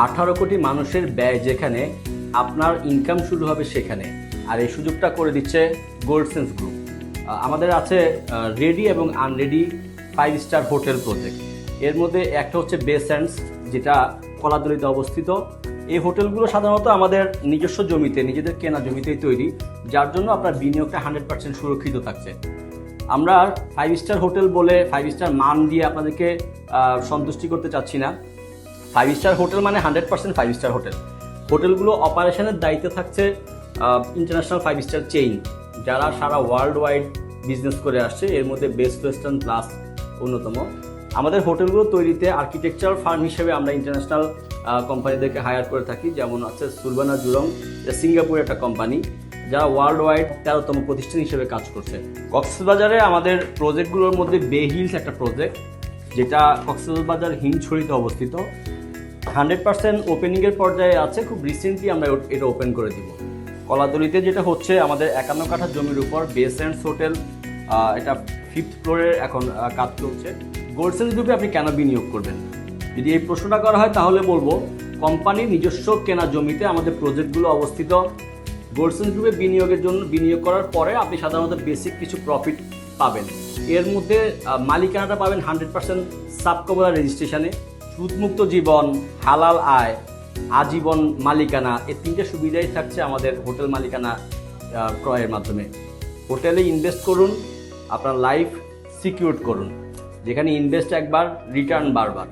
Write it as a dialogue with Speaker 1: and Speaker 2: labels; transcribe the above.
Speaker 1: 18 কোটি মানুষের ব্যয় যেখানে, আপনার ইনকাম শুরু হবে সেখানে। আর এই সুযোগটা করে দিচ্ছে গোল্ডসেন্স গ্রুপ। আমাদের আছে রেডি এবং আনরেডি 5 স্টার হোটেল প্রজেক্ট। এর মধ্যে একটা হচ্ছে বে স্যান্ডস, যেটা কলাতলিতে অবস্থিত। এই হোটেলগুলো সাধারণত আমাদের নিজস্ব জমিতে, নিজেদের কেনা জমিতেই তৈরি, যার জন্য আপনার বিনিয়োগটা 100% সুরক্ষিত থাকছে। আমরা 5 স্টার হোটেল বলে 5 স্টার মান দিয়ে আপনাদেরকে সন্তুষ্টি করতে চাচ্ছি না। 5 স্টার হোটেল মানে 100% 5 স্টার হোটেল। হোটেলগুলো অপারেশনের দায়িত্বে থাকছে ইন্টারন্যাশনাল 5 স্টার চেইন, যারা সারা ওয়ার্ল্ড ওয়াইড বিজনেস করে আসছে। এর মধ্যে বেস্ট ওয়েস্টার্ন প্লাস অন্যতম। আমাদের হোটেলগুলো তৈরিতে আর্কিটেকচারাল ফার্ম হিসেবে আমরা ইন্টারন্যাশনাল কোম্পানিদেরকে হায়ার করে থাকি। যেমন আছে সুলবানা জুরং, সিঙ্গাপুরের একটা কোম্পানি, যারা ওয়ার্ল্ড ওয়াইড 13তম প্রতিষ্ঠান হিসেবে কাজ করছে। কক্সবাজারে আমাদের প্রজেক্টগুলোর মধ্যে বে হিলস একটা প্রজেক্ট, যেটা কক্সবাজার হিমছড়িতে অবস্থিত। 100% ওপেনিংয়ের পর্যায়ে আছে। খুব রিসেন্টলি আমরা এটা ওপেন করে দিব। কলাতলিতে যেটা হচ্ছে, আমাদের 51 কাঠা জমির উপর বে স্যান্ডস হোটেল, এটা 5th ফ্লোরের এখন কাজ চলছে। গোল্ডসেন্স গ্রুপে আপনি কেন বিনিয়োগ করবেন? যদি এই প্রশ্নটা করা হয় তাহলে বলবো, কোম্পানির নিজস্ব কেনা জমিতে আমাদের প্রজেক্টগুলো অবস্থিত। গোল্ডসেন্স গ্রুপে বিনিয়োগ করার পরে আপনি সাধারণত বেসিক কিছু প্রফিট পাবেন। এর মধ্যে মালিকানাটা পাবেন 100% সাবকবলা রেজিস্ট্রেশনে, সুদমুক্ত জীবন, হালাল আয়, আজীবন মালিকানা। এই 3টে সুবিধাই থাকছে আমাদের হোটেল মালিকানা ক্রয়ের মাধ্যমে। হোটেলে ইনভেস্ট করুন, আপনার লাইফ সিকিউর করুন, যেখানে ইনভেস্ট একবার, রিটার্ন বারবার।